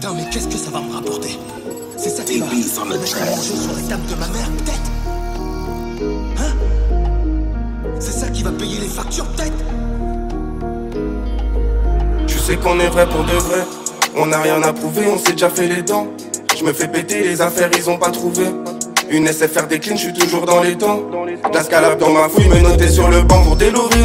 Putain, mais qu'est-ce que ça va me rapporter? C'est ça qui va mettre à manger sur la table de ma mère, peut-être? Hein? C'est ça qui va payer les factures, peut-être? Tu sais qu'on est vrai pour de vrai. On n'a rien à prouver, on s'est déjà fait les dents. Je me fais péter, les affaires ils ont pas trouvé. Une SFR décline, je suis toujours dans les temps. La scalade dans ma fouille, me noter sur le banc. Pour délover,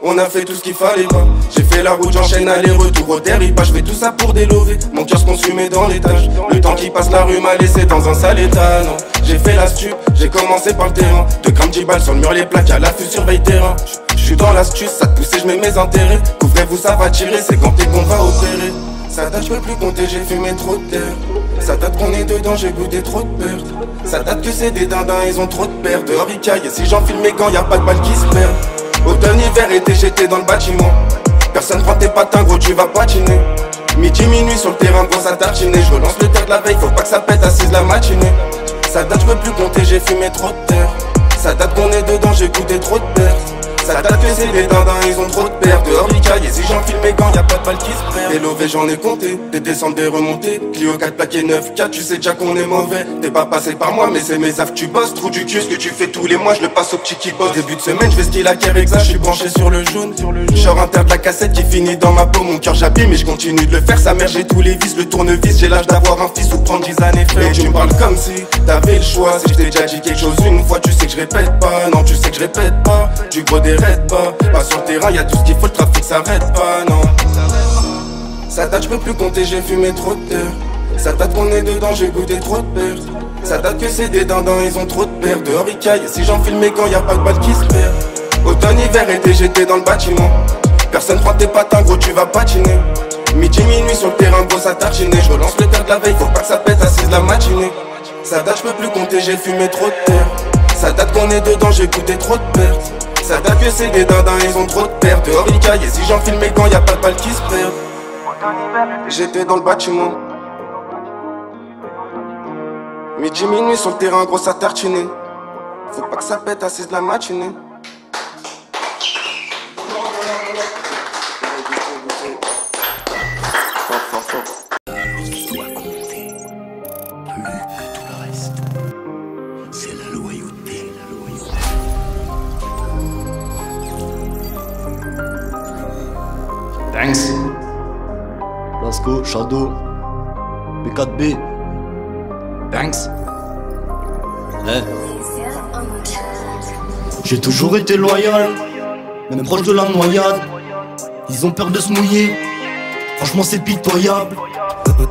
on a fait tout ce qu'il fallait pas. J'ai fait la route, j'enchaîne aller-retour au territoire. Je fais tout ça pour délover. Mon cœur se consumait dans l'étage. Le temps qui passe, la rue m'a laissé dans un sale état. Non, j'ai fait la stup, j'ai commencé par le terrain. 2 grammes 10 balles sur le mur, les plaques à l'affût, surveille terrain. Je suis dans l'astuce, ça te pousse et je mets mes intérêts. Couvrez-vous, ça va tirer, c'est quand t'es qu'on va opérer. Ça date, je peux plus compter, j'ai fumé trop de terre. Ça date qu'on est dedans, j'ai goûté trop de pertes. Ça date que c'est des dindins, ils ont trop de pertes. Dehors ils caillent, et si j'enfile mes gants, y'a pas de balles qui se perdent. Automne, hiver, été, j'étais dans le bâtiment. Personne prend tes patins, gros, tu vas patiner. Midi, minuit sur le terrain, gros, ça tartiner. Je relance le terre de la veille, faut pas que ça pète à 6 la matinée. Ça date, je peux plus compter, j'ai fumé trop de terre. Ça date qu'on est dedans, j'ai goûté trop de pertes. Ça date que c'est des dindins, ils ont trop de pertes. Dehors ils caillent, et si j'enfile mes gants, y'a pas de balles qui se perdent. Des lovés, j'en ai compté, des descentes, des remontées. Clio 4 plaqué 9-4, tu sais déjà qu'on est mauvais. T'es pas passé par moi, mais c'est mes affres, tu bosses. Trou du cul, ce que tu fais tous les mois, je le passe au petit qui bosse. Début de semaine, je vais skier la Care Exa, je suis branché sur le jaune. Genre inter de la cassette qui finit dans ma peau. Mon cœur j'abîme, mais je continue de le faire. Sa mère, j'ai tous les vis, le tournevis. J'ai l'âge d'avoir un fils ou de prendre 10 années frère. Et tu me parles comme si t'avais le choix. Si je t'ai déjà dit quelque chose une fois, tu sais que je répète pas. Non, tu sais que je répète pas. Du gros dérète pas. Pas sur le terrain, y'a tout ce qu'il faut, le trafic s'arrête pas, non. Ça date, je peux plus compter, j'ai fumé trop de terre. Ça date qu'on est dedans, j'ai goûté trop de pertes. Ça date que c'est des dindins, ils ont trop de pertes. Dehors ils caillent, si j'enfile mes gants, y'a pas de balles qui se perdent. Automne, hiver, été, j'étais dans le bâtiment. Personne prend tes patins, gros, tu vas patiner. Midi, minuit sur le terrain, gros, ça tartiner. Je relance le terre de la veille, faut pas que ça pète à 6 la matinée. Ça date, je peux plus compter, j'ai fumé trop de terre. Ça date qu'on est dedans, j'ai goûté trop de pertes. Ça date que c'est des dindins, ils ont trop de pertes. Dehors ils caillent, et si j'enfile mes gants, y'a pas de balles qui se perdent. J'étais dans le bâtiment. Midi, minuit sur le terrain, gros, ça tartiner. Faut pas que ça pète à 6 de la matinée. Thanks. Lasco, Shadow, B4B. Thanks. J'ai toujours été loyal, même proche de la noyade. Ils ont peur de se mouiller, franchement c'est pitoyable.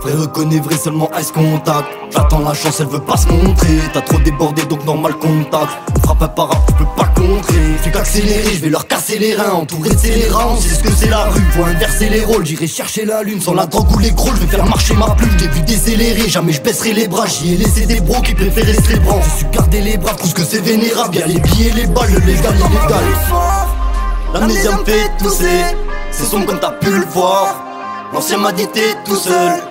Elle reconnaît vrai seulement Ice Contact. J'attends la chance, elle veut pas se montrer. T'as trop débordé donc normal contact. Frappe un parap, tu peux pas le contrer. Fais qu'accélérer, je vais leur casser les reins. Entouré de scélérats, on sait ce que c'est la rue. Faut inverser les rôles, j'irai chercher la lune. Sans la drogue ou les gros, je vais faire marcher ma plume. J'ai vu décélérer, jamais je baisserai les bras. J'y ai laissé des bros qui préféraient se les branches. J'ai su garder les bras, trouve que c'est vénérable. Y'a les billets, les balles, le légal, illégal. L'amnésia me fait tousser, c'est sombre comme t'as pu le voir. L'ancien m'a dit t'es tout seul.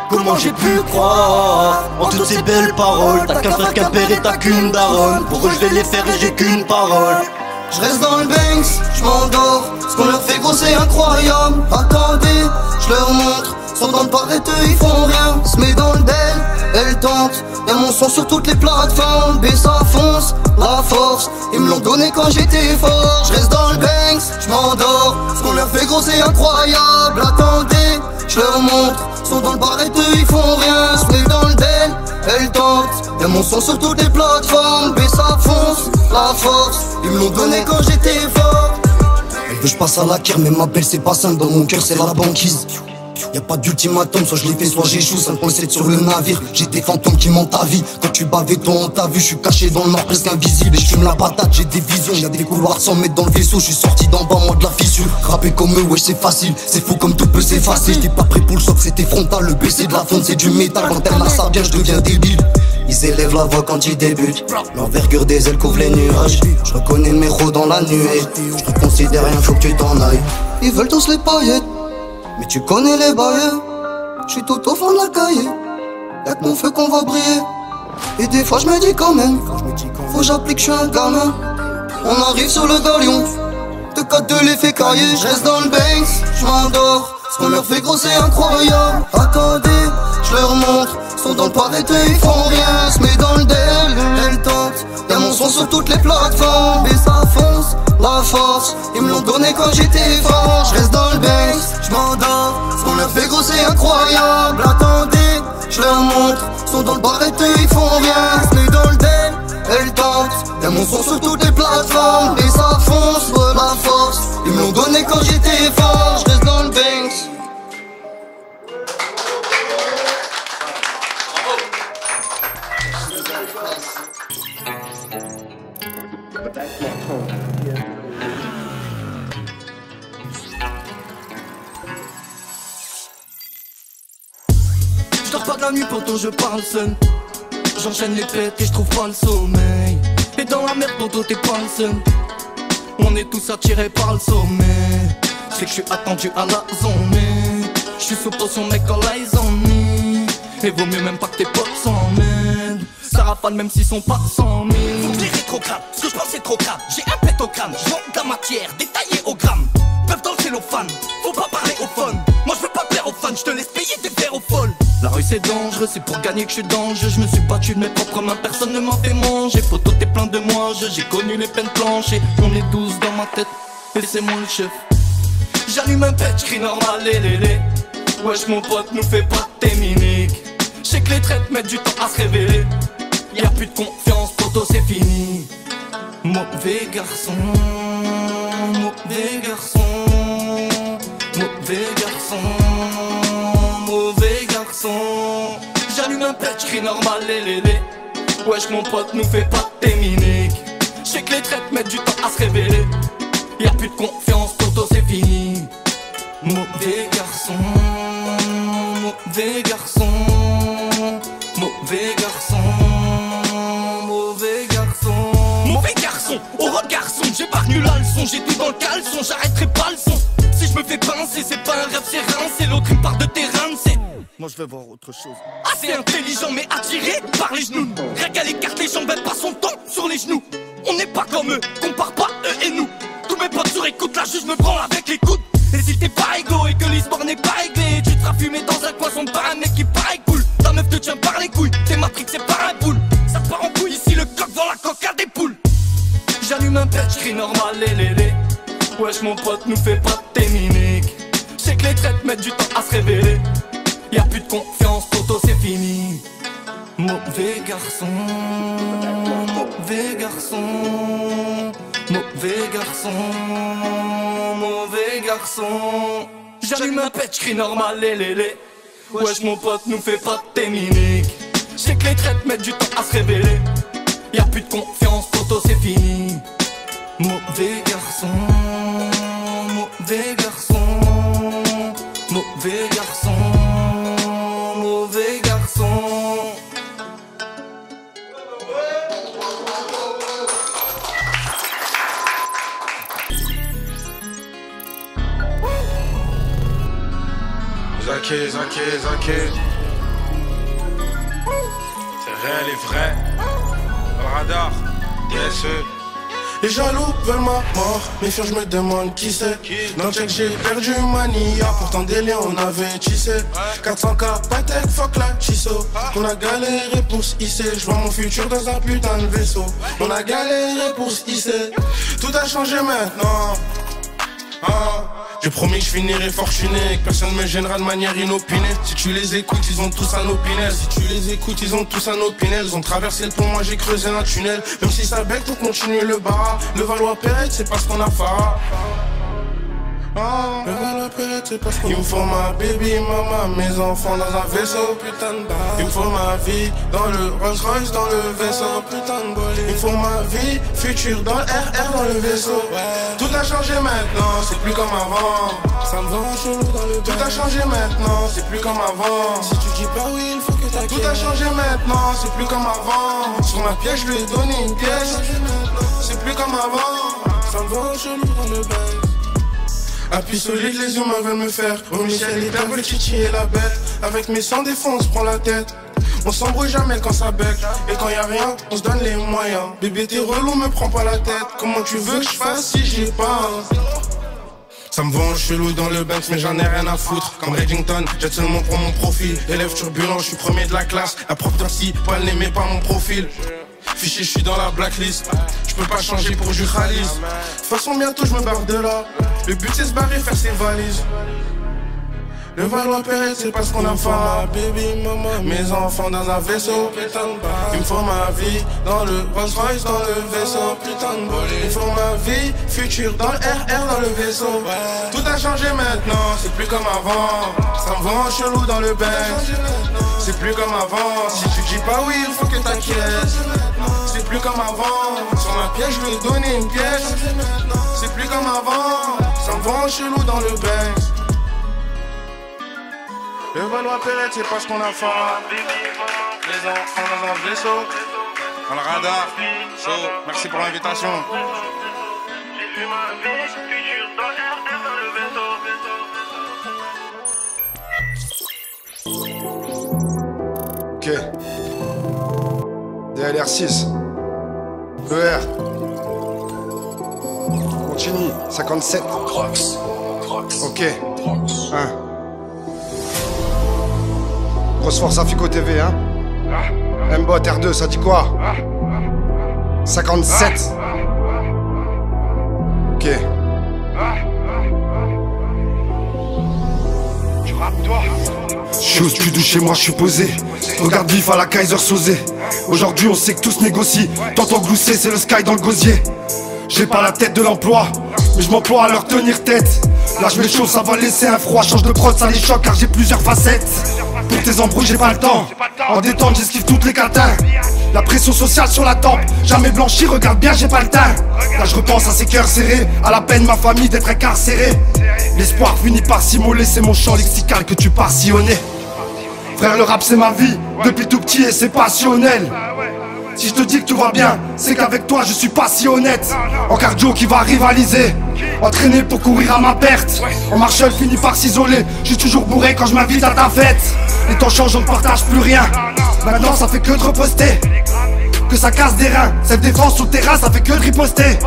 Comment j'ai pu croire en toutes ces belles paroles? T'as qu'un frère, qu'un père et t'as qu'une daronne. Pour eux je vais les faire et j'ai qu'une parole. Je reste dans le Banks, je m'endors. Ce qu'on leur fait gros c'est incroyable. Attendez, je leur montre. Sont dans le paretteux, ils font rien. Se met dans le bel, elle tente. Y'a mon son sur toutes les plateformes. B ça fonce, la force. Ils me l'ont donné quand j'étais fort. Je reste dans le Banks, je m'endors. Ce qu'on leur fait gros c'est incroyable. Attendez, je leur montre. Sont dans le paretteux, ils font rien. Se met dans le bel, elle tente. Y'a mon son sur toutes les plateformes. B ça fonce, la force. Ils me l'ont donné quand j'étais fort. Elle veut je passe à la Care, mais ma belle c'est pas simple. Dans mon cœur c'est la banquise. Y'a pas d'ultimatum, soit je l'ai fait, soit j'échoue. 5.7 sur le navire, j'ai des fantômes qui mentent ta vie. Quand tu bavais toi on t'a vu, je suis caché dans le noir presque invisible. Et je fume la patate, j'ai des visions, y'a des couloirs sans mettre dans le vaisseau. Je suis sorti d'en bas, moi de la fissure. Rapper comme eux, wesh c'est facile, c'est fou comme tout peut s'effacer. J'étais pas prêt pour le choc, c'était frontal, le BC de la fonte c'est du métal. Quand elle a ça bien, je deviens débile. Ils élèvent la voix quand ils débutent. L'envergure des ailes couvre les nuages. Je reconnais le métro dans la nuée. Je te considère rien, faut que tu t'en ailles. Ils veulent tous les paillettes, mais tu connais les bails. J'suis tout au fond de la cahier. Y'a que mon feu qu'on va briller. Et des fois j'me dis quand même, faut que j'applique, j'suis un gamin. On arrive sur le galion, de 4 de l'effet cahier. J'reste dans le Banks, j'm'endors. Ce qu'on leur fait gros c'est incroyable. Attendez, je leur montre. Sont dans le pareté, ils font rien. Se met dans le DL, elle tente. Y'a mon son sur toutes les plateformes. Et ça fonce, la force. Ils me l'ont donné quand j'étais fort. Je reste dans le Banks, je m'endors. Ce qu'on leur fait gros c'est incroyable. Attendez, je leur montre. Sont dans le pareté, ils font rien. Se met dans le DL, elle tente. Y'a mon son sur toutes les plateformes. Et ça fonce, la force. Ils me l'ont donné quand j'étais fort. Je reste dans le Banks. Je dors pas de la nuit pourtant je parle seul. J'enchaîne les fêtes et je trouve pas le sommeil. Et dans la merde pourtant t'es pas le seul. On est tous attirés par le sommet. C'est que je suis attendu à la zone. Je suis sous potion mec quand là ils ennuient. Et vaut mieux même pas que tes potes s'en mêlent. Ça rafale même s'ils sont pas 100 000. Faut que je les rétrograde, ce que je pense c'est trop grave. J'ai un pet au crâne, je vends de la matière détaillée au gramme. Peuvent dans le cellophane, faut pas parler au phone. Moi je veux pas plaire aux fans, je te laisse payer des verres aux folles. La rue c'est dangereux, c'est pour gagner que je suis dangereux. Je me suis battu de mes propres mains, personne ne m'a fait manger. Photo t'es plein de moi, j'ai connu les peines planchées. On est 12 dans ma tête, et c'est moi le chef. J'allume un pet, j'crie normal, lélé. Wesh mon pote, nous fais pas tes mimiques. J'sais que les traites mettent du temps à se révéler. Y'a plus de confiance, poto c'est fini. Mauvais garçon, mauvais garçon, mauvais garçon, mauvais garçon. J'allume un pet, j'crie normal, lélé. Wesh mon pote, nous fais pas tes mimiques. J'sais que les traites mettent du temps à se révéler. Y'a plus de confiance, poto c'est fini. Mauvais garçon, mauvais garçon, mauvais garçon, mauvais garçon. Mauvais garçon, au regard sombre, j'ai pas retenu la leçon. J'ai tout dans le caleçon, j'arrêterai pas le son. Si je me fais pincer, c'est pas un rêve, c'est rincé. L'autre il me part de terrain, c'est... Moi je veux voir autre chose. Assez intelligent mais attiré par les genoux. Regarde les cartes, les jambes, elle passe son temps sur les genoux. On n'est pas comme eux, compare pas eux et nous. Tous mes potes sur écoute, la juge me prend avec les coudes. Et si t'es pas égaux et que l'histoire n'est pas réglée, tu te feras fumer dans un coin son par un mec qui paraît cool. Ta meuf te tient par les couilles, t'es matrixé par un boule. Ça te part en couille ici, le coq vend la coque à des poules. J'allume un pet, j'crie normal, lélé. Wesh mon pote, nous fais pas tes mimiques. J'sais que les traites mettent du temps à se révéler. Y'a plus de confiance, poto c'est fini. Mauvais garçon, mauvais garçon, mauvais garçon, mauvais garçon. J'allume un pet, j'crie normal, lélé. Wesh mon pote, nous fais pas tes mimiques. J'sais que les traites mettent du temps à se révéler. Y'a plus de confiance, poto c'est fini. Mauvais garçon, mauvais garçon, mauvais garçon, mauvais garçon. Zaké, Zaké, Zaké. C'est réel et vrai. Le radar, DSE. Les jaloux veulent ma mort, mes filles je me demande qui c'est. Dans check j'ai perdu mania, pourtant délai on avait tissé. 400K, Patek, fuck la Chisso. On a galéré pour se hisser, je vois mon futur dans un putain de vaisseau. On a galéré pour se hisser, tout a changé maintenant. J'ai promis que je finirai fortuné, que personne me gênera de manière inopinée. Si tu les écoutes, ils ont tous un opinel. Si tu les écoutes, ils ont tous un opinel. Ils ont traversé le pont, moi j'ai creusé un tunnel. Même si ça bec, pour continuer le bar. Le Valois-Perrette, c'est parce qu'on a phare. Le Valois-Perrette, c'est parce qu'on a. Il me faut ma baby mama, mes enfants dans un vaisseau, putain de bar. Il me faut ma vie dans le Rolls Royce, dans le vaisseau, putain de bolide. Il me faut ma vie future dans le RR, dans le vaisseau. Tout a changé maintenant, c'est plus comme avant. Ça me vend chelou dans le bain. Tout a changé maintenant, c'est plus comme avant. Si tu dis pas oui, il faut que t'inquiètes. Tout a changé maintenant, c'est plus comme avant. Sur ma pièce, je lui ai donné une pièce. C'est plus comme avant. Ça me vend chelou dans le bain. Appui solide, les humains veulent me faire. Au Michel, les pères veulent titiller la bête. Avec mes sans défense, prends la tête. On s'embrouille jamais quand ça bec. Et quand y'a rien, on se donne les moyens. Bébé t'es relou, me prends pas la tête. Comment tu veux que je fasse si j'y pas? Ça me vend chelou dans le Banks mais j'en ai rien à foutre. Comme Reddington, jette seulement pour mon profil. Élève turbulent, je suis premier de la classe. La prof principale n'aimait pas mon profil. Fiché, je suis dans la blacklist. Je peux pas changer pour du khalis. De toute façon bientôt je me barre de là. Le but c'est se barrer, faire ses valises. Le Valois-Perret, c'est parce qu'on a faim. Ma baby maman, mes enfants dans un vaisseau, putain de balle. Il me faut ma vie dans le Rolls Royce, dans le vaisseau, putain de bolé. Il me faut ma vie future dans le RR, dans le vaisseau. Tout a changé maintenant, c'est plus comme avant. Ça me vend chelou dans le Benz. C'est plus comme avant. Si tu dis pas oui, il faut que t'inquiètes. C'est plus comme avant. Sur ma pièce, je vais donner une pièce. C'est plus comme avant. Ça me vend chelou dans le Benz. Le Valois-Perret, c'est parce qu'on a faim. Les enfants dans un vaisseau, dans le radar. So, merci pour l'invitation. J'ai vu ma vie, futur dans le RR dans le vaisseau. Ok. DLR6. ER. Continue. 57. Ok. 1. Grosse force à Fico TV, hein. Mbot R2, ça dit quoi? 57. Ok. Tu rappes toi? Je suis au studio chez moi, je suis posé. Regarde vif à la Kaiser Sosé. Aujourd'hui on sait que tout se négocie. T'entends glousser, c'est le sky dans le gosier. J'ai pas la tête de l'emploi, mais je m'emploie à leur tenir tête. Là je m'échauffe, ça va laisser un froid. Change de prod, ça les choque car j'ai plusieurs facettes. Pour tes embrouilles j'ai pas le temps. En détente j'esquive toutes les catins. La pression sociale sur la tempe, jamais blanchi, regarde bien j'ai pas le teint. Là je repense à ces cœurs serrés, à la peine ma famille d'être incarcérée. L'espoir finit par s'immoler, c'est mon champ lexical que tu pars sillonner. Frère le rap c'est ma vie, depuis tout petit et c'est passionnel. Si je te dis que tout va bien, c'est qu'avec toi je suis pas si honnête. En cardio qui va rivaliser, entraîné pour courir à ma perte. En Marshall finit par s'isoler, je suis toujours bourré quand je m'invite à ta fête. Les temps changent, on ne partage plus rien. Maintenant ça fait que de reposter, que ça casse des reins. Cette défense sous terrain ça fait que de riposter.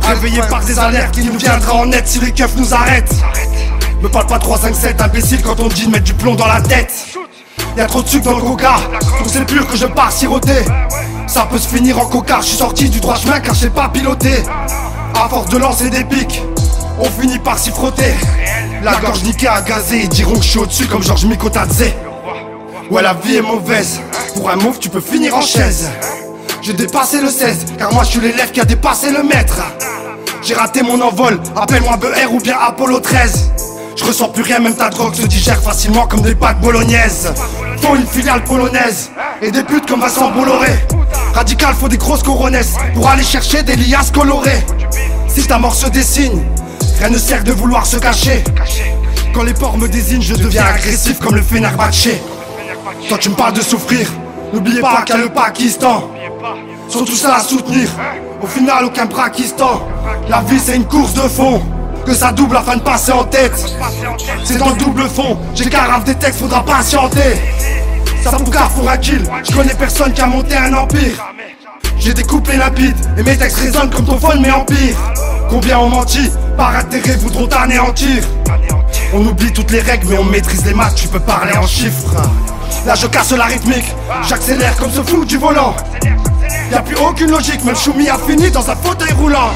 Réveillé par des alertes qui nous viendra en aide si les keufs nous arrêtent. Me parle pas 3-5-7 imbécile quand on dit de mettre du plomb dans la tête. Y'a trop de sucre dans le coca, donc c'est pur que je pars siroter. Ça peut se finir en coca, je suis sorti du droit chemin car je sais pas piloter. À force de lancer des pics, on finit par s'y frotter. La gorge niquée à gazer, ils diront que je suis au-dessus comme Georges Mikotadze. Ouais la vie est mauvaise, pour un mauve tu peux finir en chaise. J'ai dépassé le 16, car moi je suis l'élève qui a dépassé le maître. J'ai raté mon envol, appelle-moi BR ou bien Apollo 13. Je ressens plus rien, même ta drogue se digère facilement comme des pâtes bolognaises. Faut une filiale polonaise et des putes comme Vincent Bolloré. Radical, faut des grosses coronesses pour aller chercher des liasses colorées. Si ta mort se dessine, rien ne sert de vouloir se cacher. Quand les porcs me désignent, je deviens agressif comme le Fenerbahçe. Toi tu me parles de souffrir, n'oubliez pas qu'il y a le Pakistan. Sont tous là à soutenir, au final aucun Brakistan. La vie c'est une course de fond, que ça double afin de passer en tête. C'est dans le double fond, j'ai carafe des textes, faudra patienter. Ça pour Carrefour un kill, je connais personne qui a monté un empire. J'ai des couplets limpides, et mes textes résonnent comme ton phone mais empire. Combien ont menti, par intérêt voudront t'anéantir. On oublie toutes les règles mais on maîtrise les maths, tu peux parler en chiffres. Là je casse la rythmique, j'accélère comme ce fou du volant. Y'a plus aucune logique, même Choumi a fini dans un fauteuil roulant.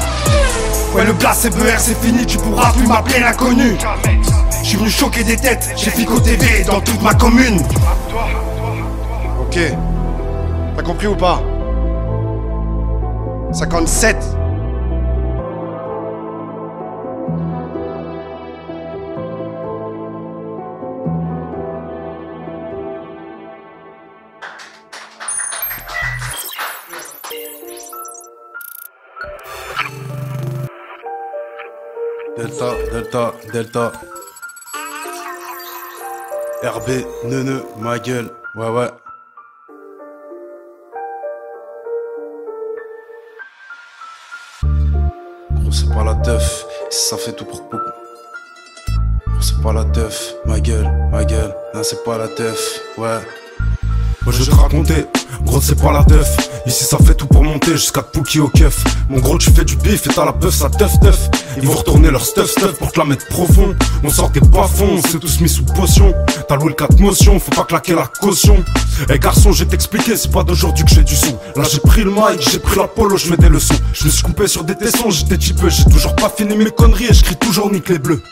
Ouais le blast c'est BR c'est fini, tu pourras plus m'appeler l'inconnu. J'suis venu choquer des têtes, j'ai Fico TV dans toute ma commune. Ok. T'as compris ou pas? 57. Delta, Delta, Delta. RB, neuneu, ma gueule. Ouais, ouais. Gros, c'est pas la teuf. Ça fait tout pour beaucoup. Gros, c'est pas la teuf. Ma gueule, ma gueule. Non, c'est pas la teuf. Ouais. Moi je vais te raconter Gros c'est pas la def, ici ça fait tout pour monter jusqu'à Pouki au keuf. Mon gros tu fais du bif et t'as la peuf, ça teuf. Ils vont retourner leur stuff pour te la mettre profond. On sort des bas-fonds, on s'est tous mis sous potion. T'as loué le 4 motions, faut pas claquer la caution. Eh garçon j'ai t'expliqué, c'est pas d'aujourd'hui que j'ai du son. Là j'ai pris le mic, j'ai pris la polo, je mets des leçons. Je me suis coupé sur des tessons, j'étais typeux. J'ai toujours pas fini mes conneries et je crie toujours nique les bleus.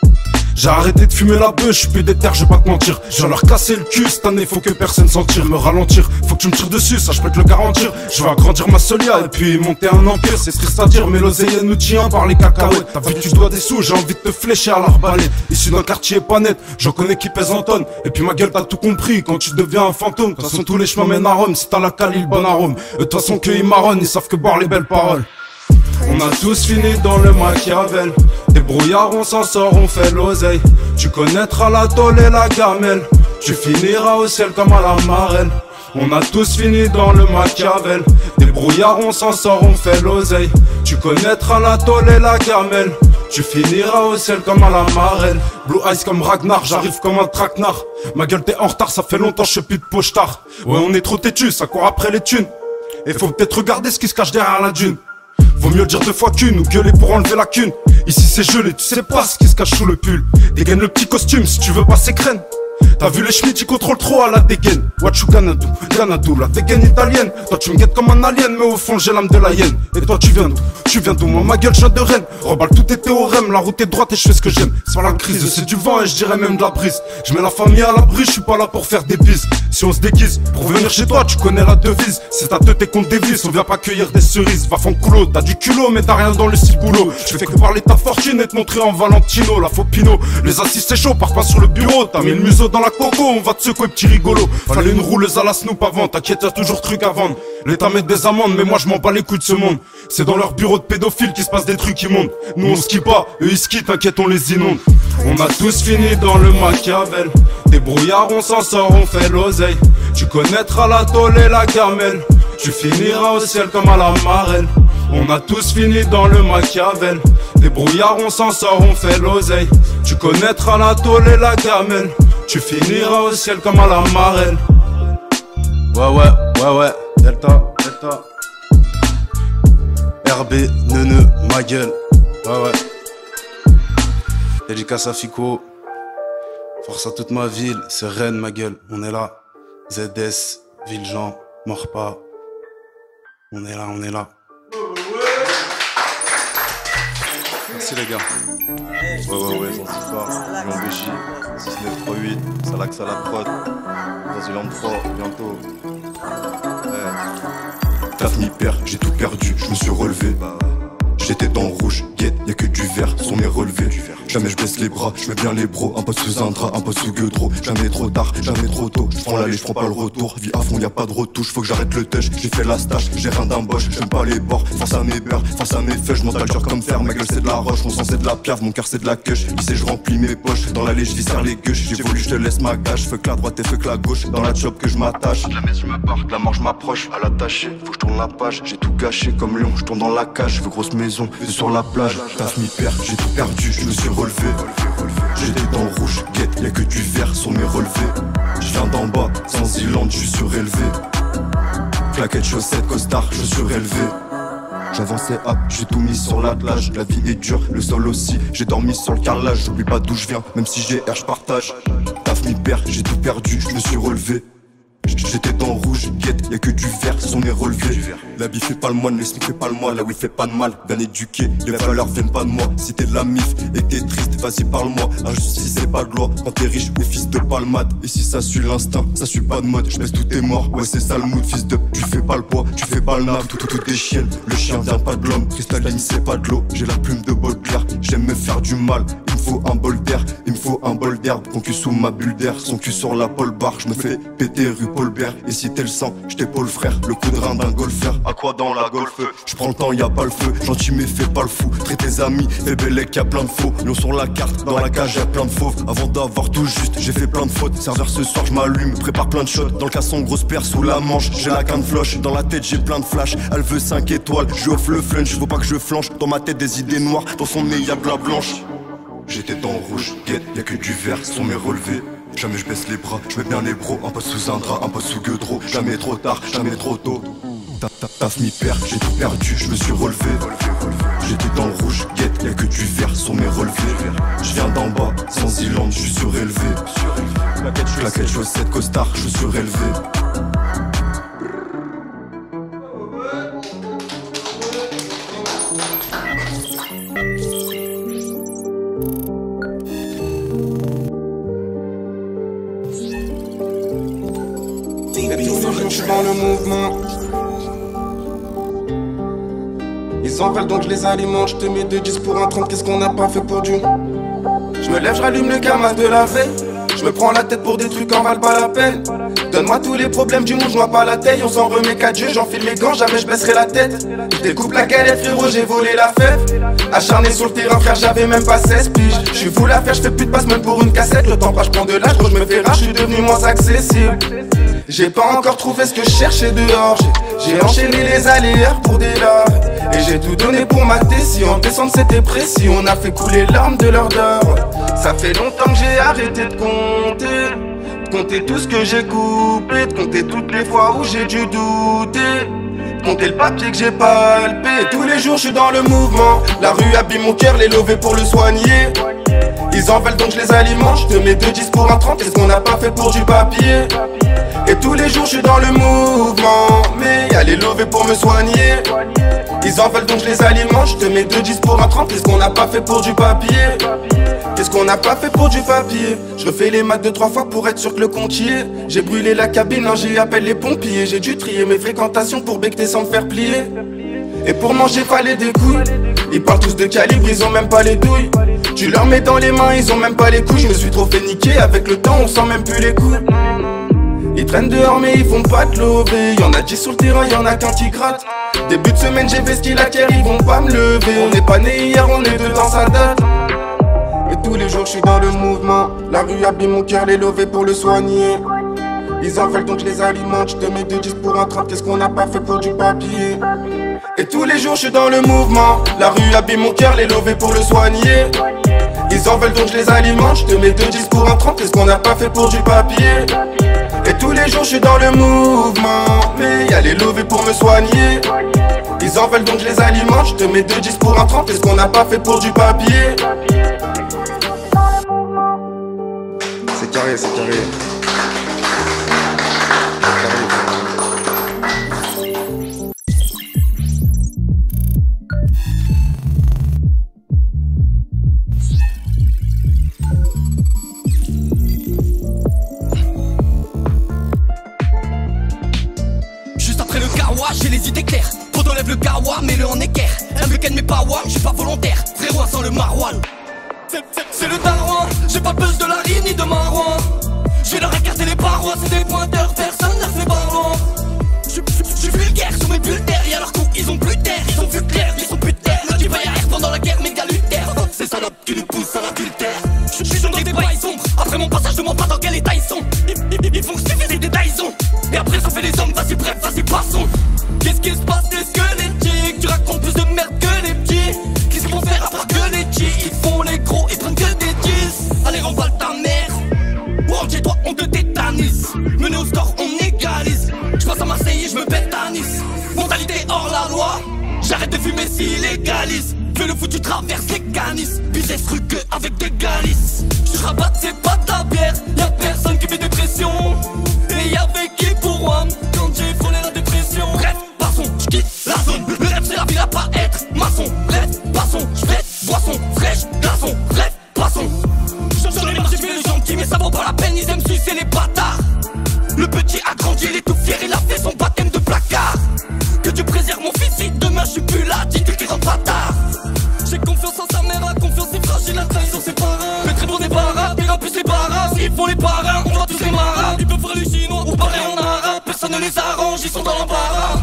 J'ai arrêté de fumer la beuh, je suis plus déter, je vais pas te mentir. Je vais leur casser le cul cette année, faut que personne s'en tire. Me ralentir, faut que tu me tires dessus, ça je peux te le garantir. Je vais agrandir ma solia et puis monter un empire. C'est triste à dire, mais l'oseille nous tient par les cacahuètes. T'as vu tu dois des sous, j'ai envie de te flécher à l'arbalète. Issu d'un quartier pas net, j'en connais qui pèse en tonnes. Et puis ma gueule t'as tout compris, quand tu deviens un fantôme. De toute façon tous les chemins mènent à Rome, si t'as la cali, le bon arôme. De toute façon qu'ils marronnent, ils savent que boire les belles paroles. On a tous fini dans le Machiavel. Des brouillards on s'en sort, on fait l'oseille. Tu connaîtras la tôle et la gamelle. Tu finiras au ciel comme à la marelle. On a tous fini dans le Machiavel. Des brouillards on s'en sort, on fait l'oseille. Tu connaîtras la tôle et la gamelle. Tu finiras au ciel comme à la marelle. Blue Eyes comme Ragnar, j'arrive comme un traquenard. Ma gueule t'es en retard, ça fait longtemps je suis plus de pochetard. Ouais on est trop têtu, ça court après les thunes. Et faut peut-être regarder ce qui se cache derrière la dune. Vaut mieux le dire 2 fois qu'une ou gueuler pour enlever la cune. Ici c'est gelé, tu sais pas ce qui se cache sous le pull. Dégaine le petit costume si tu veux passer crène. T'as vu les schmitts, ils contrôlent trop à la dégaine. Wachu Ganadou, la dégaine italienne. Toi tu me guettes comme un alien, mais au fond j'ai l'âme de la hyène. Et toi tu viens d'où? Tu viens d'où? Moi ma gueule je viens de Rennes. Reballe tous tes théorèmes, la route est droite et je fais ce que j'aime. C'est pas la crise, c'est du vent et je dirais même de la brise. Je mets la famille à l'abri, je suis pas là pour faire des bises. Si on se déguise, pour venir chez toi tu connais la devise. C'est ta tête et qu'on te dévisse, on vient pas cueillir des cerises. Va fanculo, t'as du culot mais t'as rien dans le ciboulot. Tu fais que parler ta fortune et te montrer en Valentino. La faux pinot, les assises c'est chaud, pars pas sur le bureau. T'as mis le museau dans la coco, on va te secouer petit rigolo. Fallait une rouleuse à la Snoop avant, t'inquiète y'a toujours truc à vendre. L'État met des amendes mais moi je m'en bats les couilles de ce monde. C'est dans leur bureau de pédophiles qu'il se passe des trucs immondes. Nous on skie pas, eux ils skient, t'inquiète on les inonde. On a tous fini dans le Machiavel. Des brouillards on s'en sort, on fait l'oseille. Tu connaîtras la tôle et la gamelle. Tu finiras au ciel comme à la marelle. On a tous fini dans le Machiavel. Des brouillards on s'en sort, on fait l'oseille. Tu connaîtras la tôle et la gamelle. Tu finiras au ciel comme à la marelle. Ouais, Delta. RB, neuneu, ma gueule. Ouais. Dédicace à Fico. Force à toute ma ville, c'est Rennes, ma gueule. On est là. ZS, Villejean, Morpa. On est là. Merci les gars. Ouais, Zanzibar, Lyon BJ, 6938, Salax à la prod, Zanziland 3, bientôt. Taf ni père, j'ai tout perdu, je me suis relevé. J'étais dans le rouge, guette, y'a que du vert, sont mes relevés. Jamais je baisse les bras, je mets bien les bros. Un poste sous un drap, un poste sous gueudreau. Jamais trop tard, jamais trop tôt. Je prends l'aller, je prends pas le retour. Vie à fond, y'a pas de retouche, faut que j'arrête le touch. J'ai fait la stache, j'ai rien d'emboche. J'aime pas les bords, face à mes beurres, face à mes feuilles. J'monte dur comme fer, ma gueule c'est de la roche. Mon sang c'est de la piave, mon cœur c'est de la queuche. Lycée, je remplis mes poches. Dans l'allée, je viscère les gueuches. J'ai voulu, je te laisse ma gâche. Fuck la droite et fuck la gauche. Dans la chop que je m'attache. La messe, je me barre, la mort, je m'approche. À l'attacher, faut que je tourne la page. J'ai tout gâché comme lion, je tourne dans la cage. Je veux grosse maison, c'est sur la plage. Taf mi père, j'ai tout perdu, je me suis relevé. J'étais dans le rouge, guette, y'a que du vert sur mes relevés. Je viens d'en bas, sans Irlande, je suis surélevé. Claquettes, chaussettes, costard, je suis relevé. J'avançais hop, j'ai tout mis sur l'attelage. La vie est dure, le sol aussi, j'ai dormi sur le carrelage. J'oublie pas d'où je viens, même si j'ai R, je partage. Taf mi père, j'ai tout perdu, je me suis relevé. J'étais dans le rouge, guette, y'a que du vert, sont mes relevés. La vie fait pas le moine, le SMIC fait pas le moine, là où il fait pas de mal, bien éduqué, les valeurs viennent pas de moi. Si t'es de la mif et que t'es triste, vas-y parle-moi. Injustice c'est pas de loi, quand t'es riche ou fils de palmade. Et si ça suit l'instinct, ça suit pas de mode, je baisse tout est mort, ouais c'est ça le mood, fils de. Tu fais pas le poids, tu fais pas le nab, tout est chienne. Le chien vient pas de l'homme, cristalline c'est pas de l'eau. J'ai la plume de Baudelaire, j'aime me faire du mal. Il me faut un bol d'air, il me faut un bol d'herbe. Con cul sous ma bulle d'air, son cul sur la pole bar. Je me fais péter rue Paulbert. Et si t'es le sang, j't'épaule frère, le coup de rein d'un golfeur. À quoi dans la golfe? Je prends le temps, y'a pas le feu. Gentil mais fais pas le fou. Traite tes amis, fais bellec, y'a plein de faux. Lyon sur la carte, dans la cage y'a plein de fauves. Avant d'avoir tout juste, j'ai fait plein de fautes. Serveur ce soir, j'm'allume, prépare plein de shots. Dans le casson, grosse paire sous la manche. J'ai la canne floche, dans la tête j'ai plein de flash. Elle veut 5 étoiles, j'offre le flunch. Faut pas que je flanche, dans ma tête des idées noires. Dans son nez y'a de la blanche. J'étais dans le rouge, guette, y'a que du vert, sont mes relevés. Jamais je baisse les bras, je mets bien les bros. Un poste sous un drap, un poste sous gueudreau. Jamais trop tard, jamais trop tôt. Taf m'y perd, j'ai tout perdu, je me suis relevé. J'étais dans le rouge, guette, y'a que du vert sur mes relevés. Je viens d'en bas, sans Islande, je suis surélevé. Claquette, chaussettes, costard, je suis surélevé. Je suis dans le mouvement. Ils en veulent donc je les alimente. Je te mets 2-10 pour un 30. Qu'est-ce qu'on n'a pas fait pour du? Je me lève, je rallume le camas de la veille. Je me prends la tête pour des trucs en valent pas la peine. Donne-moi tous les problèmes du monde, je vois pas la taille. On s'en remet qu'à Dieu, j'enfile mes gants, jamais je baisserai la tête. Je découpe la galette, frérot, j'ai volé la fève. Acharné sur le terrain, frère, j'avais même pas 16 piges. Je suis fou à faire, je fais plus de passe même pour une cassette. Le temps passe, je prends de l'âge, gros, je me fais rare, je suis devenu moins accessible. J'ai pas encore trouvé ce que je cherchais dehors. J'ai enchaîné les aléas pour des larmes. Et j'ai tout donné pour mater. Si en descente c'était précis, on a fait couler l'arme de leur d'or. Ça fait longtemps que j'ai arrêté de compter. De compter tout ce que j'ai coupé. De compter toutes les fois où j'ai dû douter. De compter le papier que j'ai palpé. Tous les jours je suis dans le mouvement. La rue abîme mon cœur, les lovés pour le soigner. Ils en veulent donc je les alimente. Je te mets 2-10 pour un 30. Qu'est-ce qu'on n'a pas fait pour du papier? Et tous les jours je suis dans le mouvement. Mais y'a les lovés pour me soigner. Ils en veulent donc je les alimente. Je te mets 2-10 pour un 30. Qu'est-ce qu'on n'a pas fait pour du papier? Qu'est-ce qu'on n'a pas fait pour du papier? Je refais les maths 2-3 fois pour être sûr que le compte y est. J'ai brûlé la cabine, hein, j'ai appelé les pompiers. J'ai dû trier mes fréquentations pour becter sans me faire plier. Et pour manger fallait des couilles. Ils parlent tous de calibre, ils ont même pas les douilles. Tu leur mets dans les mains, ils ont même pas les couilles. Je me suis trop fait niquer, avec le temps on sent même plus les coups. Ils traînent dehors mais ils font pas de lever. Y'en a 10 sur le terrain, y'en a qu'un qui gratte. Début de semaine j'ai vesti la terre, ils vont pas me lever. On n'est pas né hier, on est dedans ça date. Et tous les jours je suis dans le mouvement. La rue abîme mon cœur, les lovés pour le soigner. Ils en veulent donc je les alimente. Je te mets 2-10 pour un 30. Qu'est-ce qu'on n'a pas fait pour du papier? Et tous les jours je suis dans le mouvement. La rue abîme mon cœur, les lovés pour le soigner. Ils en veulent donc je les alimente. Je te mets 2-10 pour un 30. Qu'est-ce qu'on n'a pas fait pour du papier? Et tous les jours je suis dans le mouvement. Mais y'a les lovés pour me soigner. Ils en veulent donc je les alimente. Je te mets 2-10 pour un 30. Qu'est-ce qu'on n'a pas fait pour du papier? C'est carré, c'est carré. J'ai les idées claires, faut t'enlève le carwa, mets-le en équerre. Elle veut qu'elle met pas one, j'suis pas volontaire. Frérot sans le marouane. C'est le darouin, j'ai pas peur de la rime ni de marouin. J'vais leur écarter les parois, c'est des pointeurs, personne n'a fait barouin. J'suis vulgaire sur mes bulles-terres, y'a leur coup, ils ont plus d'air, ils ont vu clair, ils sont plus de terre. Le type à air pendant la guerre, méga lutère. Ces salopes qui nous poussent à l'adultère. J'suis dans des bails sombres, après mon passage, je demande pas dans quel état ils sont. Ils font suffire des Dyson. Et après ça fait les hommes, vas-y bref, vas-y passons. Qu'est-ce qui se passe, les squelettiques? Tu racontes plus de merde que les petits. Qu'est-ce qu'ils vont faire à part que les petits? Ils font les gros, ils prennent que des 10. Allez remballe ta mère. Wow, chez toi on te tétanise. Mené au score on égalise. J'passe à Marseille et j'me pète à Nice. Mentalité hors la loi. J'arrête de fumer s'il légalise. Fais le foot, tu traverses les canis. Business rugueux avec des galices. J'rabatte c'est pas ta bière. Y'a personne qui fait des pressions. Et y'avait qui pour one quand j'ai frôlé la dépression. Bref, passons, j'quitte la zone. Le rêve c'est la ville à pas être maçon. Bref, passons, j'fais boisson, fraîche, glaçon. Bref, passons. Sur les marchés j'fais le gentil mais ça vaut pas la peine. Ils aiment sucer les bâtards. Le petit a grandi, il est tout fier. Il a fait son baptême de placard. Que Dieu préserve mon fils si demain j'suis plus là. Dis-tu qu'il rentre pas tard. J'ai confiance en sa mère, a confiance si fragile, la trahison ses parrains. Mais très bon des paras, pire plus les paras. S'ils font les parrains, on voit tous les marins. Ils peuvent faire les chinois ou parler en arabe. Personne ne les arrange, ils sont dans l'embarras.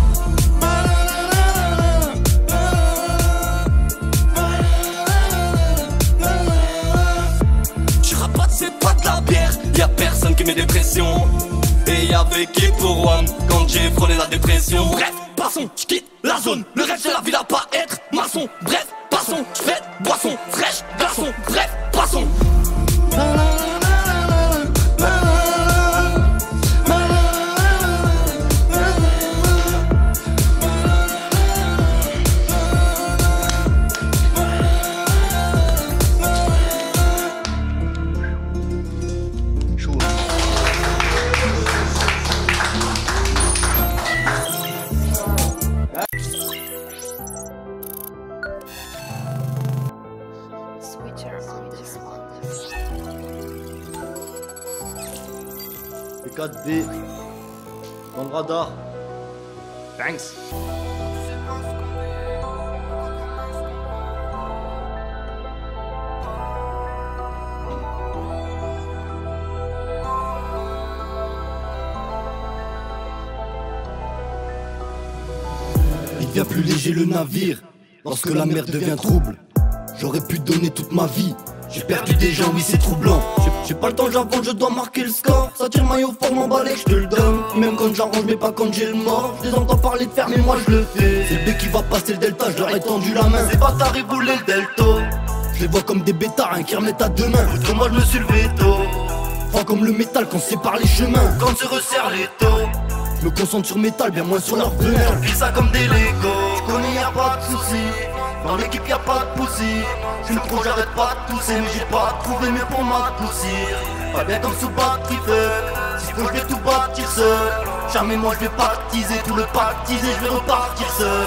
Tu rabattes, c'est pas de la bière. Y'a personne qui met des pressions. Et y'avait qui pour one quand j'ai frôlé la dépression. Bref, passons, j'quitte la zone. Le rêve c'est la ville à pas être maçon. Bref, passons, j'fais boisson, fraîche, glaçon. Bref, passons. P4B dans le radar. Thanks. Il devient plus léger le navire lorsque la mer devient trouble. J'aurais pu donner toute ma vie. J'ai perdu des gens, oui c'est troublant. J'ai pas le temps, j'avance, je dois marquer le score. Ça tire maillot fort, m'emballer, je te le donne. Même quand j'arrange, mais pas quand j'ai le mort. Je les entends parler de faire, mais moi je le fais. C'est le B qui va passer le delta, je leur ai tendu la main. Ces bâtards ils voulaient le delta. Je les vois comme des bêtards, hein, qui remettent à deux mains. Contre moi je me suis levé tôt. Fort comme le métal quand sépare les chemins. Quand se resserrent les taux. Je me concentre sur métal, bien moins sur leur venin. J'empile ça comme des Legos. Je connais y'a pas de soucis. Dans l'équipe y'a pas de poussi. Je me trouve, j'arrête pas de tousser. Mais j'ai pas trouvé mieux pour m'adoucir. Pas bien comme sous batterie fuck. Si faut je vais tout bâtir seul. Jamais moi je vais pactiser. Tout le pactiser, je vais repartir seul.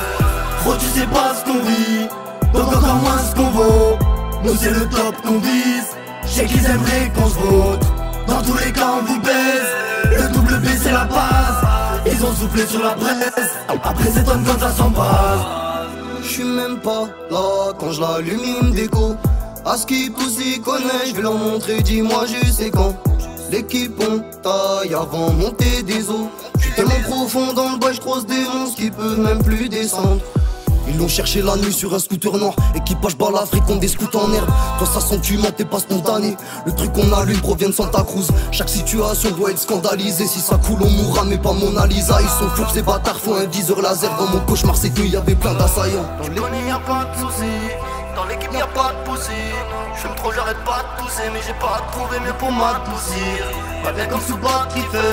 Gros tu sais pas ce qu'on vit, donc encore moins ce qu'on vaut. Nous c'est le top qu'on vise. Je sais qu'ils aimeraient qu'on se vote. Dans tous les cas on vous baise. Le double B c'est la base. Ils ont soufflé sur la presse. Après c'est tonne quand ça s'embrase. J'suis même pas là quand je l'allume, il me déco. À ce qui pousse, il connaît, je vais leur montrer, dis-moi je sais quand. L'équipe on taille avant monter des eaux. J'suis tellement profond dans le bois, j'croise des monstres qui peuvent même plus descendre. Ils l'ont cherché la nuit sur un scooter noir. Équipage balafré contre des scouts en herbe. Toi ça sent tu mens, t'es pas spontané. Le truc qu'on allume provient de Santa Cruz. Chaque situation doit être scandalisée. Si ça coule on mourra mais pas Mona Lisa. Ils sont fous ces bâtards font un viseur laser. Dans mon cauchemar cette nuit y'avait plein d'assaillants. Dans l'équipe y'a pas de soucis. Dans l'équipe y'a pas de poussi. J'fume trop j'arrête pas de tousser. Mais j'ai pas trouvé mieux pour m'adoucir. Pas bien comme sous batterie fuck.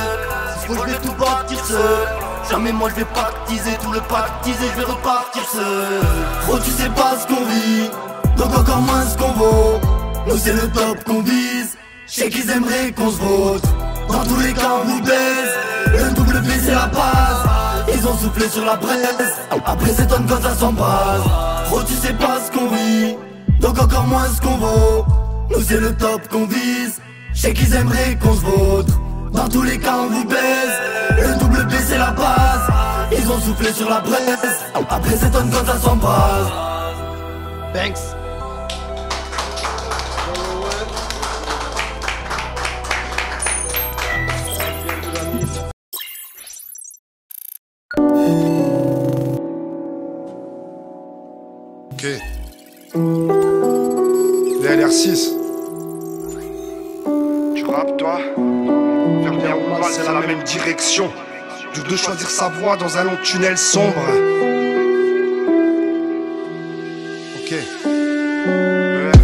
Si faut je vais tout bâtir seul. Jamais moi je vais pactiser, tout le pactiser, je vais repartir seul. Gros tu sais pas ce qu'on vit, donc encore moins ce qu'on vaut. Nous c'est le top qu'on vise, je sais qu'ils aimeraient qu'on se vote. Dans tous les cas on vous baise, le double B c'est la base. Ils ont soufflé sur la presse, après c'est tonne quand ça s'embrase. Gros tu sais pas ce qu'on vit, donc encore moins ce qu'on vaut. Nous c'est le top qu'on vise, je sais qu'ils aimeraient qu'on se vote. Dans tous les cas on vous baise. Le double B c'est la base. Ils ont soufflé sur la presse. Après c'est tonne quand ça s'embrase. Thanks. Ok. Les LR6. Tu rappes toi? Vers bien ou mal, c'est la même direction. Dur de choisir sa voie dans un long tunnel sombre. Ok.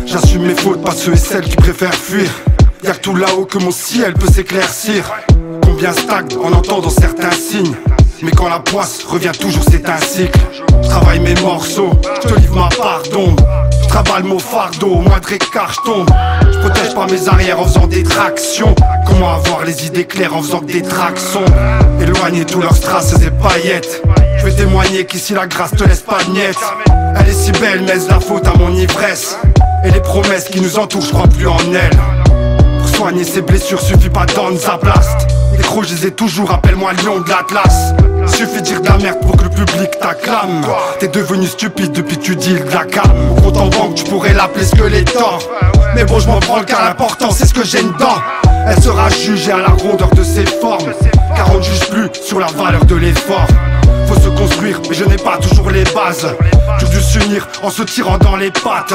J'assume mes fautes, pas ceux et celles qui préfèrent fuir. Y'a que tout là-haut que mon ciel peut s'éclaircir. Combien stagne en entendant certains signes. Mais quand la poisse revient toujours c'est un cycle. Je travaille mes morceaux, je te livre ma part d'ombre. Je travaille mon fardeau, au moindre écart je tombe. Je protège pas mes arrières en faisant des tractions. Comment avoir les idées claires en faisant que des tractions. Éloigner tous leurs strass et paillettes. Je vais témoigner qu'ici la grâce te laisse pas de miettes. Elle est si belle mais c'est la faute à mon ivresse. Et les promesses qui nous entourent je crois plus en elles. Pour soigner ces blessures suffit pas d'en blast. Les crocs je les ai toujours, appelle-moi lion de l'Atlas. Suffit de dire de la merde pour que le public t'acclame. T'es devenu stupide depuis que tu deals de la calme. Mon compte en banque tu pourrais l'appeler Skeletor. Mais bon je m'en branle car l'important c'est ce que j'ai dedans. Elle sera jugée à la rondeur de ses formes. Car on ne juge plus sur la valeur de l'effort. Faut se construire mais je n'ai pas toujours les bases. J'ai dû s'unir en se tirant dans les pattes.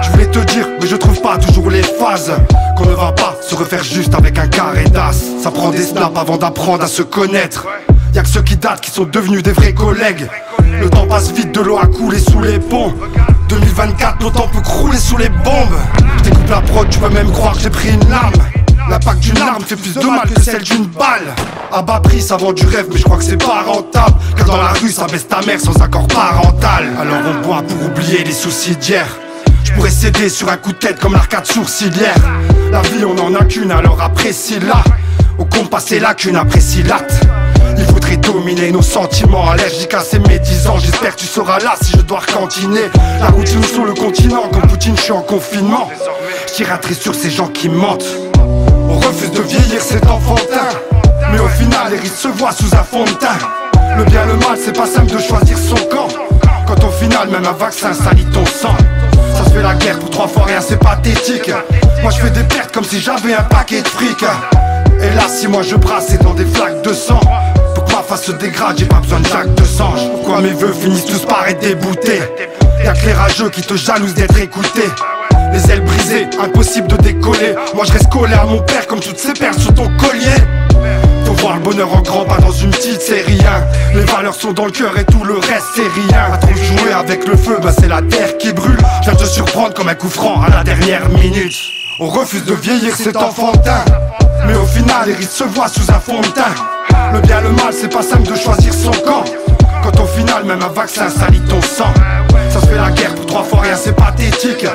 Je voulais te dire mais je trouve pas toujours les phases. Qu'on ne va pas se refaire juste avec un carré d'as. Ça prend des snaps avant d'apprendre à se connaître. Y'a que ceux qui datent qui sont devenus des vrais collègues. Le temps passe vite, de l'eau a coulé sous les ponts. 2024, nos temps peut crouler sous les bombes. Je découpe la prod, tu peux même croire que j'ai pris une lame. L'impact d'une arme fait plus de mal que celle d'une balle. À bas prix, ça vend du rêve, mais je crois que c'est pas rentable. Car dans la rue, ça baisse ta mère sans accord parental. Alors on boit pour oublier les soucis d'hier. Je pourrais céder sur un coup de tête comme l'arcade sourcilière. La vie, on en a qu'une, alors apprécie-la. Au compas, c'est là qu'une apprécie-latte. Il faudrait dominer nos sentiments. Allergique à ces médisants, j'espère que tu seras là si je dois recantiner. La routine sur le continent, comme Poutine, je suis en confinement. Je tire un trait sur ces gens qui mentent. On refuse de vieillir, c'est enfantin. final les risques se voient sous un fond de teint. Le bien le mal c'est pas simple de choisir son camp, quand au final même un vaccin salit ton sang. Ça se fait la guerre pour 3 fois rien, c'est pathétique. Moi je fais des pertes comme si j'avais un paquet de fric. Et là si moi je brasse c'est dans des flaques de sang. Pour que ma face se dégrade j'ai pas besoin de Jacques de Sange. Pourquoi mes vœux finissent tous par être déboutés? Y'a que les rageux qui te jalousent d'être écoutés. Les ailes brisées, impossible de décoller. Moi je reste collé à mon père comme toutes ces perles sur ton collier. Faut voir le bonheur en grand, pas dans une petite, c'est rien. Les valeurs sont dans le cœur et tout le reste c'est rien. À trop jouer avec le feu, bah c'est la terre qui brûle. Je viens te surprendre comme un coup franc à la dernière minute. On refuse de vieillir, c'est enfantin. Mais au final les risques se voient sous un fond de teint. Le bien le mal c'est pas simple de choisir son camp, quand au final même un vaccin salit ton sang. Ça se fait la guerre pour 3 fois rien, c'est pathétique.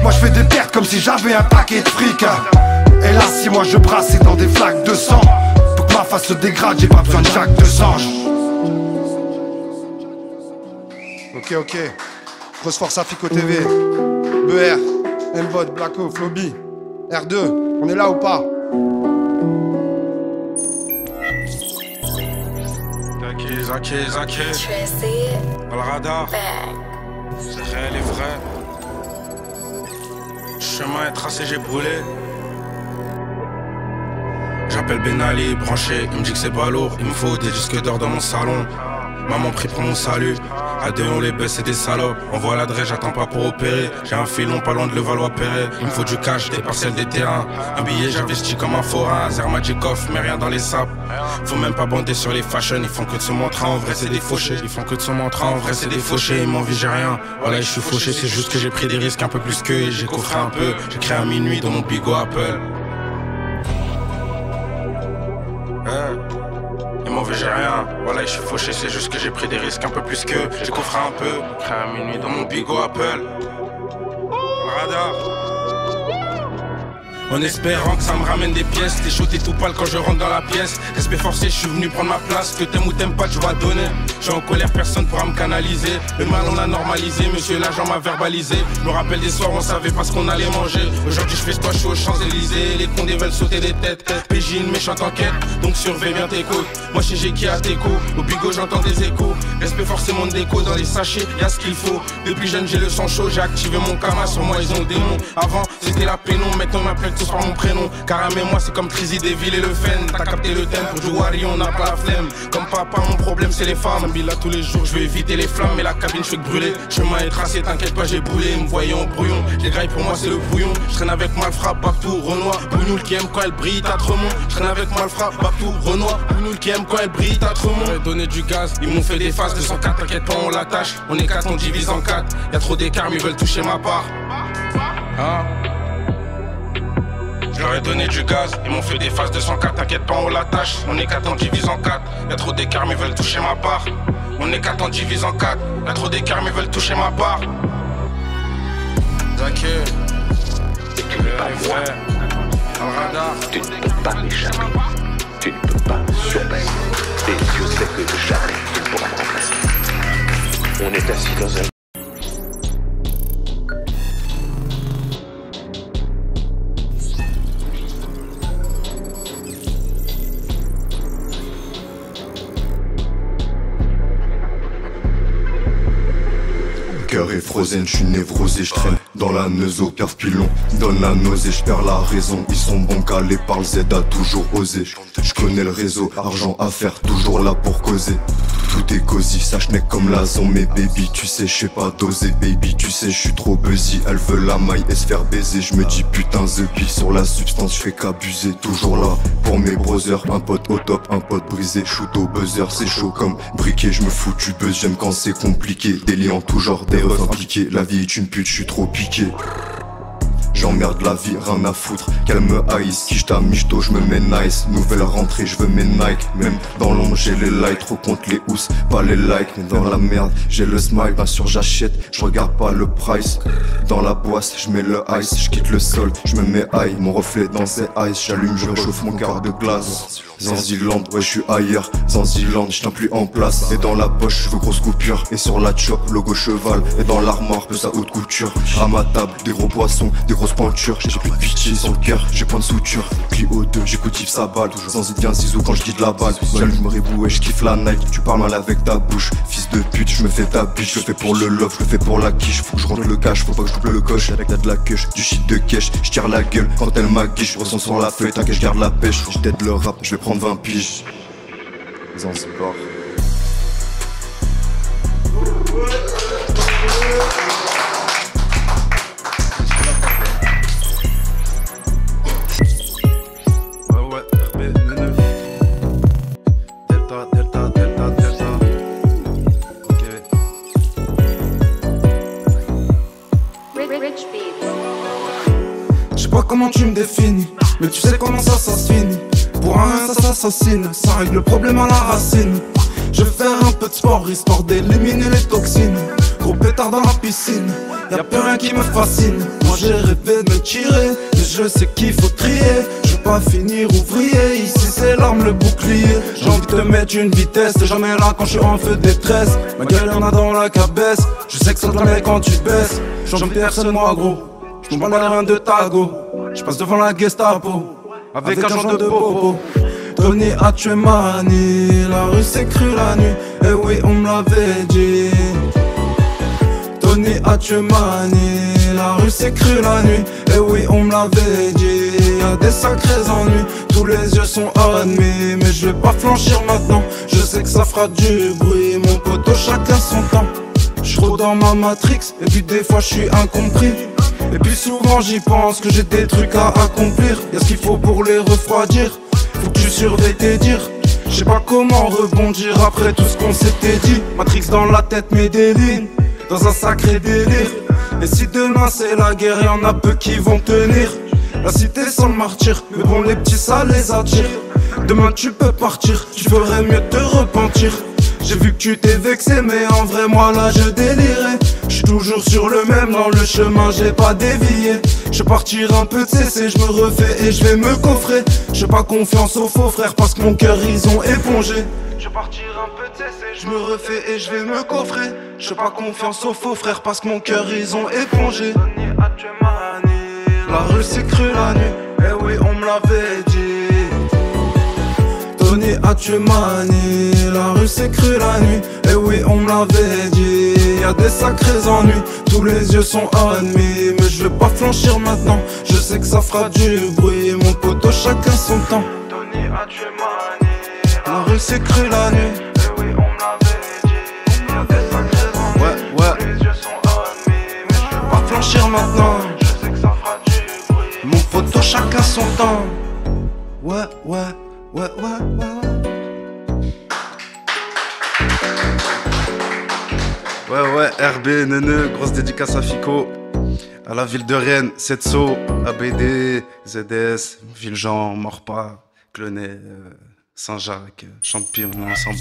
Moi je fais des pertes comme si j'avais un paquet de fric. Et là si moi je brasse c'est dans des flaques de sang. Pour que ma face se dégrade j'ai pas besoin de Jacques de Sange. Ok, Grosse Force Africo TV, BR, M-Bot, Blacko, Floby, R2, on est là ou pas? Zaki, dans le radar, c'est réel et vrai. Chemin est tracé, j'ai brûlé. J'appelle Ben Ali, branché, il me dit que c'est pas lourd. Il me faut des disques d'or dans mon salon. Maman prie pour mon salut. À deux on les baisse, c'est des salopes. On voit l'adresse, j'attends pas pour opérer. J'ai un filon pas loin de Levallois-Perret. Il me faut du cash, des parcelles, des terrains. Un billet j'investis comme un forain. Zermadjikov, mais rien dans les sapes. Faut même pas bander sur les fashion. Ils font que de se montrer, en vrai c'est des fauchés. Ils font que de se montrer, en vrai c'est des fauchés. Ils m'envient, j'ai rien. Voilà, je suis fauché, c'est juste que j'ai pris des risques un peu plus qu'eux. Et j'ai coffré un peu. J'ai créé à minuit dans mon bigot Apple. Mauvais j'ai rien, voilà je suis fauché, c'est juste que j'ai pris des risques un peu plus qu'eux. J'ai coffré un peu, créé à minuit dans mon bigot Apple. Radar. En espérant que ça me ramène des pièces. T'es chaud, t'es tout pâle quand je rentre dans la pièce. Respect forcé, je suis venu prendre ma place. Que t'aimes ou t'aimes pas, tu vas donner. Je suis en colère, personne pourra me canaliser. Le mal on a normalisé, monsieur l'agent m'a verbalisé. Je me rappelle des soirs, on savait pas ce qu'on allait manger. Aujourd'hui je fais quoi, je suis aux Champs-Élysées. Les condés veulent sauter des têtes. PJ une méchante enquête, donc surveille bien tes côtes. Moi chez G qui a tes coups, au bigot j'entends des échos. Respect forcé mon déco, dans les sachets, y'a ce qu'il faut. Depuis jeune j'ai le sang chaud, j'ai activé mon karma. Sur moi ils ont le démon. Avant c'était la pénombre, maintenant on m'appelle tous par mon prénom. Karam et moi c'est comme Trizy, Devil et le Fen. T'as capté le thème, pour jouer Wari on n'a pas la flemme. Comme papa mon problème c'est les femmes. Là tous les jours je vais éviter les flammes. Mais la cabine je fais que brûler. Chemin est tracé, t'inquiète pas j'ai brûlé. Me voyant en brouillon, les grailles pour moi c'est le brouillon. Je traîne avec Malfrat, Babtou, Renoir, Bougnoul qui aime quand elle brille, t'as Tremont. Je traîne avec Malfrat, Babtou, Renoir, Bougnoul qui aime quand elle brille, t'as Tremont. J'aurais donné du gaz, ils m'ont fait des phases 204, t'inquiète pas on l'attache. On est 4, on divise en 4. Y'a trop d'écart mais ils veulent toucher ma part. Hein? J'aurais donné du gaz, ils m'ont fait des phases 204, t'inquiète pas on l'attache. On est 4, on divise en 4. Y'a trop d'écart mais ils veulent toucher ma part. On est 4, on divise en 4. Y'a trop d'écart mais ils veulent toucher ma part. Zaki, tu ne peux pas voir. Tu ne peux pas m'échapper. Tu ne peux pas me surveiller. Et Dieu sait que jamais tu ne pourras me remplacer. On est assis dans un... Cœur est frozen, je suis névrosé, je traîne dans la neuse au cave pilon. Donne la nausée, je perds la raison. Ils sont bons calés par le Z a toujours osé. Je connais le réseau, argent à faire, toujours là pour causer. Tout est cosy, ça n'est comme la zone. Mais baby, tu sais, je sais pas doser. Baby, tu sais, je suis trop buzzy. Elle veut la maille et se faire baiser. Je me dis putain, the pile sur la substance, je fais qu'abuser. Toujours là pour mes brothers, un pote au top, un pote brisé. Shoot au buzzer, c'est chaud comme briquet. Je me fous du buzz, j'aime quand c'est compliqué. Des liens toujours, des refs impliqués. La vie est une pute, je suis trop piqué. J'emmerde la vie, rien à foutre, qu'elle me haïsse. Qui j't'a michto, je me mets nice. Nouvelle rentrée, je veux mes Nike. Même dans l'ombre, j'ai les lights, trop contre les housses, pas les likes. Mais dans la merde, j'ai le smile, bien sûr j'achète, je regarde pas le price. Dans la boisse, je mets le ice, je quitte le sol, je me mets high. Mon reflet dans ses eyes, j'allume, je réchauffe mon quart de glace. Zanziland, ouais je suis ailleurs, Zanziland, je tiens plus en place. Et dans la poche, je veux grosse coupure. Et sur la chop, logo cheval. Et dans l'armoire, plus à haute couture. À ma table, des gros poissons, des gros grosse pointure. J'ai plus de pitié sur le cœur, j'ai point de suture. Clio 2, j'écoute Yves sa balle. Sans idée un zizou quand je guide la balle. Seul je me rébouille, je kiffe la night. Tu parles mal avec ta bouche, fils de pute, je me fais ta biche. Je le fais pour le love, je le fais pour la quiche. Faut que je rentre le cash, faut pas que je coupe le coche. Avec de la queue, du shit de cash. Je tire la gueule quand elle m'aguiche. Je ressens sur la feuille, t'inquiète, je garde la pêche. Je t'aide le rap, je vais prendre 20 piges. Zanzibar. Je sais pas comment tu me définis, mais tu sais comment ça se finit. Pour un ça s'assassine, ça règle le problème à la racine. Je vais faire un peu de sport, histoire d'éliminer les toxines. Gros pétard dans la piscine, y'a plus rien qui me fascine. Moi j'ai rêvé de me tirer, mais je sais qu'il faut trier. Je vais pas finir ouvrier, ici c'est l'arme, le bouclier. J'ai envie de te mettre une vitesse, t'es jamais là quand je suis en feu de détresse. Ma gueule y'en a dans la cabesse, je sais que ça te la met quand tu baisses. J'en personne moi gros, je m'en bats les reins de ta go. Je passe devant la Gestapo, avec un genre de popo. Tony a tué Mani, la rue s'est crue la nuit. Eh oui on me l'avait dit. Tony a tué Mani, la rue s'est crue la nuit. Eh oui on me l'avait dit. Y'a des sacrés ennuis, tous les yeux sont admis. Mais je vais pas flanchir maintenant, je sais que ça fera du bruit. Mon poteau chacun son temps, j'suis trop dans ma matrix. Et puis des fois j'suis incompris. Et puis souvent j'y pense que j'ai des trucs à accomplir. Y'a ce qu'il faut pour les refroidir, faut que tu surveilles tes dires. Je sais pas comment rebondir après tout ce qu'on s'était dit. Matrix dans la tête mes délires, dans un sacré délire. Et si demain c'est la guerre, y'en a peu qui vont tenir. La cité sans le martyr, mais bon les petits ça les attire. Demain tu peux partir, tu ferais mieux de te repentir. J'ai vu que tu t'es vexé, mais en vrai moi là je délirais. J'suis toujours sur le même, dans le chemin j'ai pas dévié. Je vais partir un peu de cessé, je me refais et je vais me coffrer. J'ai pas confiance aux faux frères parce que mon cœur ils ont épongé. Je vais partir un peu de cessé, je me refais et je vais me coffrer. J'ai pas confiance aux faux frères parce que mon cœur ils ont épongé. La rue s'est crue la nuit, eh oui on me l'avait dit. Tony a tué Mani, la rue s'est crue la nuit. Eh oui on me l'avait dit. Y'a des sacrés ennuis, tous les yeux sont admis. Mais je vais pas flanchir maintenant, je sais que ça fera du bruit. Mon poteau chacun son temps. Tony a tué Mani, la rue s'est crue la nuit. Eh oui on me l'avait dit. Y'a des sacrés ennuis, tous les yeux sont admis. Mais je vais pas flanchir maintenant, je sais que ça fera du bruit. Mon poteau chacun son temps. Ouais ouais. Ouais. Ouais, RB, Neuneu, grosse dédicace à Fico. À la ville de Rennes, Setso, ABD, ZS, Villejean, Morpa, Clenay, Saint-Jacques, Champy, on est ensemble.